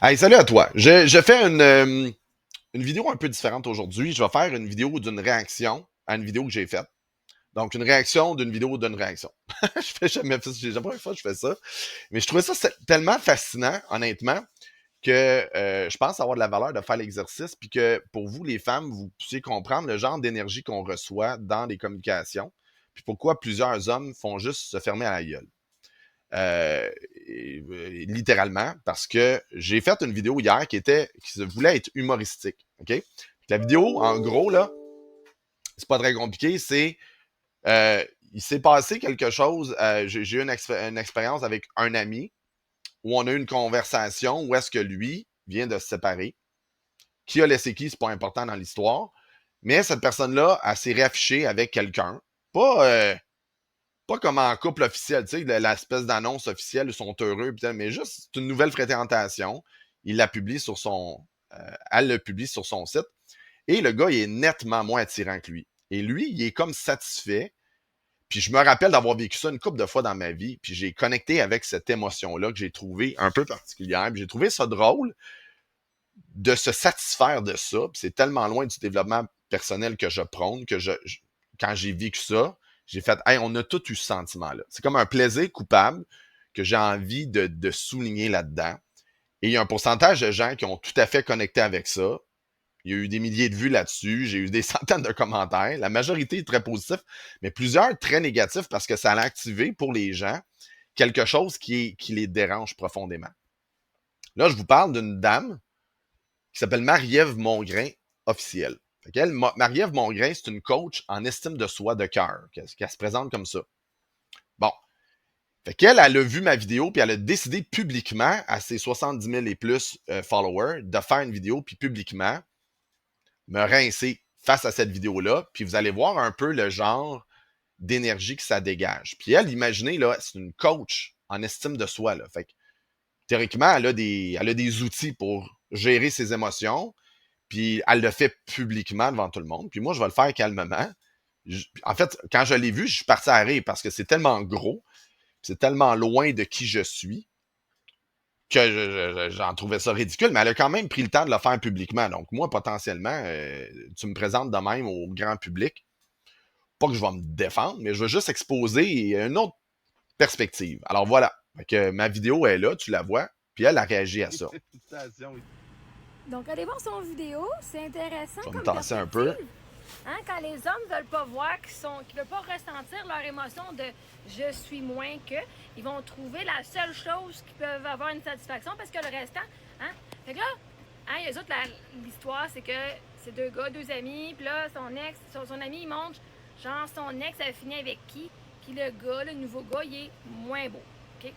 Hey, salut à toi. Je fais une vidéo un peu différente aujourd'hui. Je vais faire une vidéo d'une réaction à une vidéo que j'ai faite. Donc, une réaction d'une vidéo d'une réaction. Je fais jamais fait, j'ai jamais fois que je fais ça. Mais je trouvais ça tellement fascinant, honnêtement, que je pense avoir de la valeur de faire l'exercice, puis que pour vous, les femmes, vous puissiez comprendre le genre d'énergie qu'on reçoit dans les communications, puis pourquoi plusieurs hommes font juste se fermer à la gueule. Euh, Littéralement, parce que j'ai fait une vidéo hier qui se voulait être humoristique. OK? La vidéo, en gros, là, c'est pas très compliqué, c'est il s'est passé quelque chose. J'ai eu une expérience avec un ami où on a eu une conversation où est-ce que lui vient de se séparer. Qui a laissé qui, c'est pas important dans l'histoire. Mais cette personne-là, elle s'est réaffichée avec quelqu'un. Pas, pas comme en couple officiel, tu sais, l'espèce d'annonce officielle, ils sont heureux, mais juste c'est une nouvelle fréquentation. Il la publie sur son. Elle le publie sur son site. Et le gars, il est nettement moins attirant que lui. Et lui, il est comme satisfait. Puis je me rappelle d'avoir vécu ça une couple de fois dans ma vie. Puis j'ai connecté avec cette émotion-là que j'ai trouvée un peu particulière. Puis j'ai trouvé ça drôle de se satisfaire de ça. Puis c'est tellement loin du développement personnel que je prône que quand j'ai vécu ça, j'ai fait, hey, on a tous eu ce sentiment-là. C'est comme un plaisir coupable que j'ai envie de souligner là-dedans. Et il y a un pourcentage de gens qui ont tout à fait connecté avec ça. Il y a eu des milliers de vues là-dessus. J'ai eu des centaines de commentaires. La majorité est très positive, mais plusieurs très négatifs parce que ça a activé pour les gens quelque chose qui les dérange profondément. Là, je vous parle d'une dame qui s'appelle Marie-Ève Mongrain officielle. Marie-Ève Mongrain, c'est une coach en estime de soi de cœur, qu'elle se présente comme ça. Bon. Fait qu'elle, elle a vu ma vidéo, puis elle a décidé publiquement, à ses 70 000 et plus followers, de faire une vidéo, puis publiquement, me rincer face à cette vidéo-là, puis vous allez voir un peu le genre d'énergie que ça dégage. Puis elle, imaginez, là, c'est une coach en estime de soi, là. Fait que, théoriquement, elle a des outils pour gérer ses émotions, puis elle le fait publiquement devant tout le monde. Puis moi, je vais le faire calmement. En fait, quand je l'ai vu, je suis parti à rire parce que c'est tellement gros, c'est tellement loin de qui je suis que j'en trouvais ça ridicule, mais elle a quand même pris le temps de le faire publiquement. Donc moi, potentiellement, tu me présentes de même au grand public. Pas que je vais me défendre, mais je veux juste exposer une autre perspective. Alors voilà. Fait que ma vidéo est là, tu la vois, puis elle a réagi à ça. Donc, allez voir son vidéo, c'est intéressant Je vais me comme tasser un peu. perspective. Hein, quand les hommes ne veulent pas voir, qu'ils ne veulent pas ressentir leur émotion de je suis moins que, ils vont trouver la seule chose qui peuvent avoir une satisfaction parce que le restant, hein? Fait que là, hein, les autres, l'histoire, c'est que c'est deux gars, deux amis, puis là, son ami, il montre, genre, son ex a fini avec qui, puis le gars, le nouveau gars, il est moins beau. OK?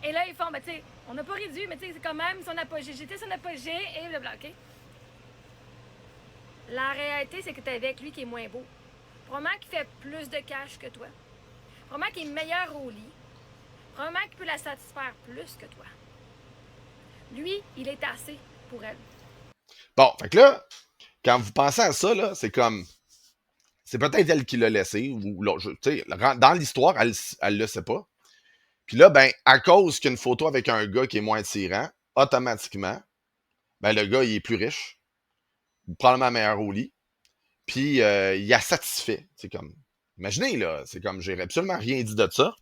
Et là, ils font, ben, tu sais, on n'a pas réduit, mais tu sais, c'est quand même son apogée. J'étais son apogée et blablabla, OK? La réalité, c'est que tu es avec lui qui est moins beau. Probablement qu'il fait plus de cash que toi. Probablement qu'il est meilleur au lit. Probablement qu'il peut la satisfaire plus que toi. Lui, il est assez pour elle. Bon, fait que là, quand vous pensez à ça, là, c'est comme. C'est peut-être elle qui l'a laissé, ou là, dans l'histoire, elle le sait pas. Puis là, ben, à cause qu'il y a une photo avec un gars qui est moins attirant, automatiquement, ben, le gars, il est plus riche, probablement meilleur au lit, puis il a satisfait. C'est comme, imaginez, là, c'est comme, j'ai absolument rien dit de ça.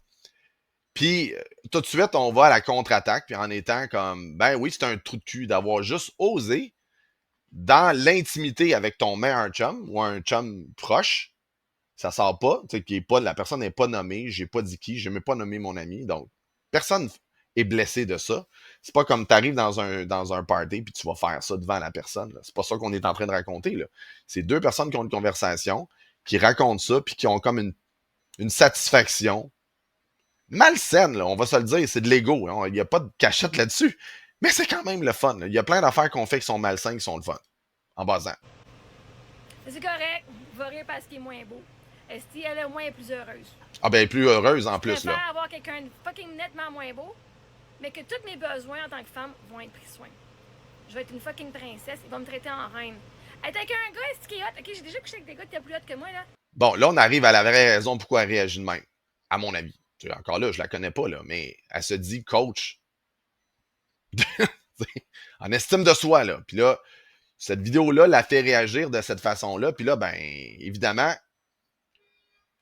Puis tout de suite, on va à la contre-attaque, puis en étant comme, ben oui, c'est un trou de cul d'avoir juste osé, dans l'intimité avec ton meilleur chum ou un chum proche, ça sort pas, tu sais, la personne n'est pas nommée, j'ai pas dit qui, j'ai même pas nommé mon ami, donc personne est blessé de ça. C'est pas comme tu arrives dans un party puis tu vas faire ça devant la personne. C'est pas ça qu'on est en train de raconter. Là. C'est deux personnes qui ont une conversation, qui racontent ça, puis qui ont comme une satisfaction malsaine, là, on va se le dire, c'est de l'ego. Hein. Il n'y a pas de cachette là-dessus. Mais c'est quand même le fun. Là. Il y a plein d'affaires qu'on fait qui sont malsaines, qui sont le fun. En basant. C'est correct, il va rire parce qu'il est moins beau. Est-ce qu'elle est moins plus heureuse? Ah ben, plus heureuse en Je plus, là. préfère avoir quelqu'un de fucking nettement moins beau, mais que tous mes besoins en tant que femme vont être pris soin. Je vais être une fucking princesse, il va me traiter en reine. Être avec un gars, est-ce qu'il est hot? Ok, j'ai déjà couché avec des gars qui étaient plus hot que moi, là. Bon, là, on arrive à la vraie raison pourquoi elle réagit de même, à mon avis. Encore là, je la connais pas, là, mais elle se dit coach En estime de soi, là. Puis là, cette vidéo-là la fait réagir de cette façon-là. Puis là, ben, évidemment,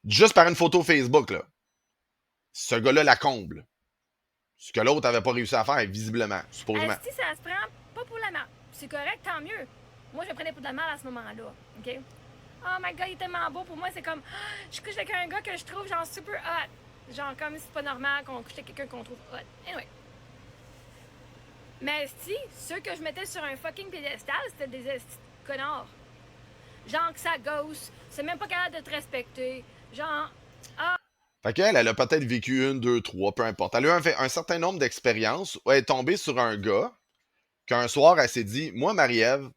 juste par une photo Facebook, là, ce gars-là la comble. Ce que l'autre avait pas réussi à faire, visiblement, supposément. Si ça se prend pas pour la merde, c'est correct, tant mieux. Moi, je me prenais pour de la merde à ce moment-là, OK? Oh my God, il est tellement beau. Pour moi, c'est comme, je couche avec un gars que je trouve genre super hot. Genre comme c'est pas normal qu'on couche avec quelqu'un qu'on trouve hot. Anyway. Mais si, ceux que je mettais sur un fucking piédestal, c'était des connards. Genre que ça gosse, c'est même pas capable de te respecter. Genre, Fait qu'elle, elle a peut-être vécu une, deux, trois, peu importe. Elle a eu un certain nombre d'expériences où elle est tombée sur un gars qu'un soir, elle s'est dit, moi, Marie-Ève,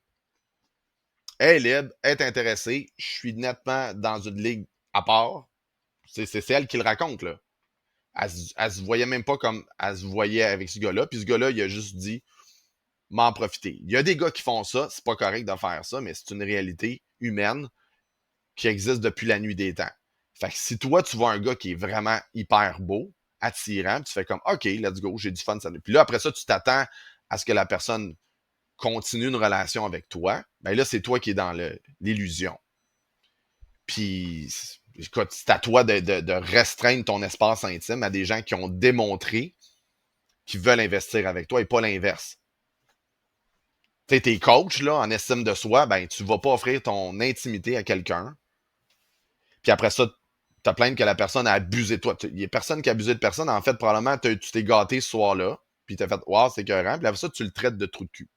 elle est libre, elle est intéressée, je suis nettement dans une ligue à part. C'est elle qui le raconte, là. Elle se voyait même pas comme elle se voyait avec ce gars-là. Puis ce gars-là, il a juste dit, m'en profiter. Il y a des gars qui font ça, c'est pas correct de faire ça, mais c'est une réalité humaine qui existe depuis la nuit des temps. Fait que si toi, tu vois un gars qui est vraiment hyper beau, attirant, tu fais comme, OK, let's go, j'ai du fun. Ça. Puis là, après ça, tu t'attends à ce que la personne continue une relation avec toi. Ben là, c'est toi qui es dans l'illusion. Puis, écoute, c'est à toi de restreindre ton espace intime à des gens qui ont démontré qu'ils veulent investir avec toi et pas l'inverse. Tu sais, tes coachs, là, en estime de soi, ben, tu vas pas offrir ton intimité à quelqu'un. Puis après ça, t'as plainte que la personne a abusé de toi. Il y a personne qui a abusé de personne. En fait, probablement, tu t'es gâté ce soir-là. Puis t'as fait, wow, c'est écœurant. Puis après ça, tu le traites de trou de cul.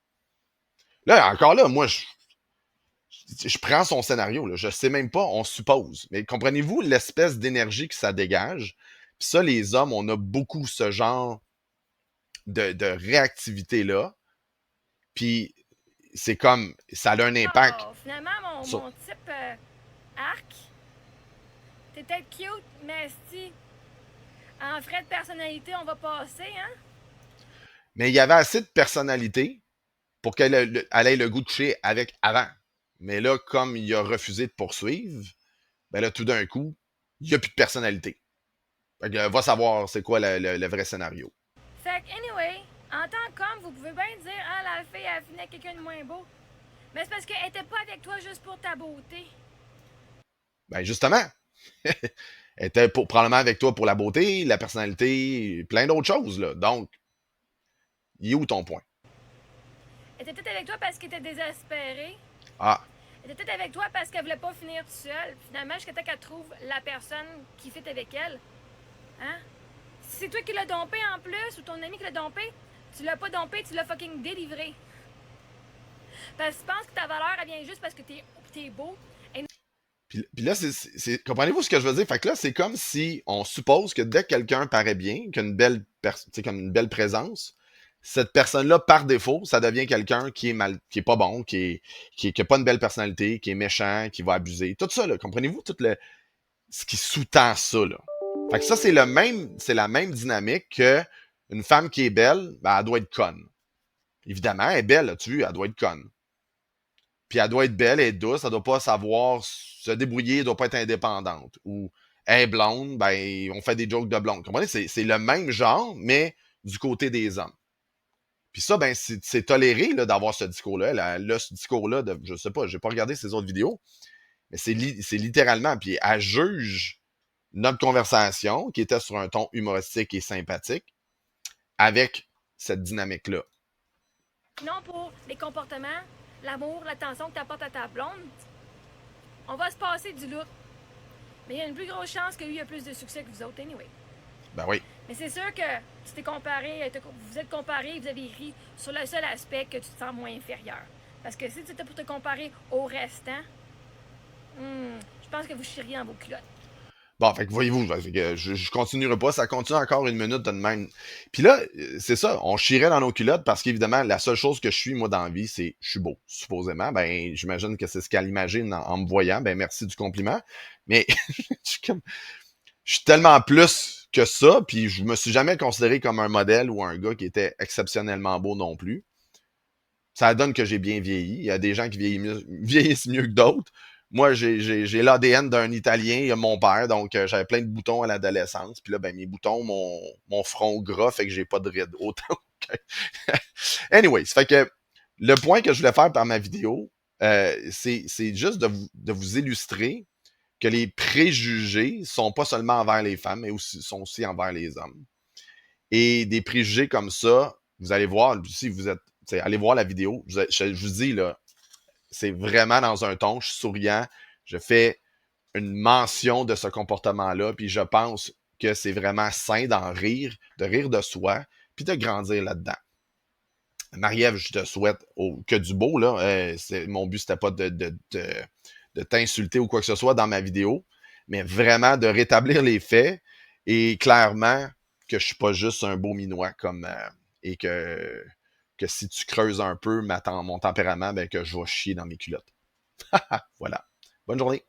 Là, encore là, moi, je prends son scénario. Là. Je sais même pas, on suppose. Mais comprenez-vous l'espèce d'énergie que ça dégage? Puis ça, les hommes, on a beaucoup ce genre de réactivité-là. Puis c'est comme, ça a un impact. finalement, sur... mon type arc, t'es peut-être cute, mais si, en frais de personnalité, on va passer, hein? Mais il y avait assez de personnalité pour qu'elle ait le goût de coucher avec avant. Mais là, comme il a refusé de poursuivre, ben là, tout d'un coup, il n'y a plus de personnalité. Fait que, va savoir c'est quoi le vrai scénario. Fait que, anyway, en tant qu'homme, vous pouvez bien dire, ah, la fille, elle finit avec quelqu'un de moins beau. Mais c'est parce qu'elle était pas avec toi juste pour ta beauté. Ben justement, elle était probablement avec toi pour la beauté, la personnalité, plein d'autres choses. Là. Donc, il est où ton point? Elle était peut-être avec toi parce qu'elle était désespérée. Ah, Elle était peut-être avec toi parce qu'elle voulait pas finir toute seule. Finalement, jusqu'à temps qu'elle trouve la personne qui fit avec elle. Hein? Si c'est toi qui l'as dompé en plus, ou ton ami qui l'a dompé, tu l'as pas dompé, tu l'as fucking délivré. Parce que tu penses que ta valeur, elle vient juste parce que t'es beau. puis là, comprenez-vous ce que je veux dire? Fait que là, c'est comme si on suppose que dès que quelqu'un paraît bien, qu'il y a une belle, comme une belle présence, cette personne-là, par défaut, ça devient quelqu'un qui est mal, qui est pas bon, qui a pas une belle personnalité, qui est méchant, qui va abuser. Tout ça, là, comprenez-vous tout ce qui sous-tend ça, là. Fait que ça, c'est la même dynamique que une femme qui est belle, ben, elle doit être conne. Évidemment, elle est belle, as-tu vu, elle doit être conne. Puis elle doit être belle, elle est douce, elle doit pas savoir se débrouiller, elle doit pas être indépendante. Ou elle est blonde, ben, on fait des jokes de blonde. Comprenez? C'est le même genre, mais du côté des hommes. Puis ça, ben, c'est toléré là, d'avoir ce discours-là. Elle a ce discours-là, je sais pas, j'ai pas regardé ses autres vidéos, mais c'est littéralement, puis elle juge notre conversation, qui était sur un ton humoristique et sympathique, avec cette dynamique-là. Non pour les comportements, l'amour, l'attention que tu apportes à ta blonde, on va se passer du look. Mais il y a une plus grosse chance que lui ait plus de succès que vous autres, anyway. Ben oui. Mais c'est sûr que tu t'es comparé, vous êtes comparé et vous avez ri sur le seul aspect que tu te sens moins inférieur. Parce que si tu étais pour te comparer au restant, je pense que vous chieriez en vos culottes. Bon, fait que voyez-vous, je continuerai pas, ça continue encore une minute de même. Puis là, c'est ça, on chierait dans nos culottes parce qu'évidemment, la seule chose que je suis, moi, dans la vie, c'est je suis beau, supposément. Ben, j'imagine que c'est ce qu'elle imagine en me voyant. Ben, merci du compliment. Mais je suis tellement plus que ça, puis je me suis jamais considéré comme un modèle ou un gars qui était exceptionnellement beau non plus. Ça donne que j'ai bien vieilli. Il y a des gens qui vieillissent mieux que d'autres. Moi, j'ai l'ADN d'un Italien, mon père, donc j'avais plein de boutons à l'adolescence. Puis là, ben, mes boutons, mon front gras, fait que j'ai pas de rides. Autant que Anyways, fait que le point que je voulais faire par ma vidéo, c'est juste de vous illustrer que les préjugés sont pas seulement envers les femmes, mais aussi, sont aussi envers les hommes. Et des préjugés comme ça, vous allez voir, si vous êtes, allez voir la vidéo, je vous dis, là, c'est vraiment dans un ton, je suis souriant, je fais une mention de ce comportement-là, puis je pense que c'est vraiment sain d'en rire, de rire de soi, puis de grandir là-dedans. Marie-Ève, je te souhaite que du beau, là. Mon but, c'était pas de t'insulter ou quoi que ce soit dans ma vidéo, mais vraiment de rétablir les faits et clairement que je suis pas juste un beau minois et que si tu creuses un peu mon tempérament, ben que je vais chier dans mes culottes. Voilà. Bonne journée.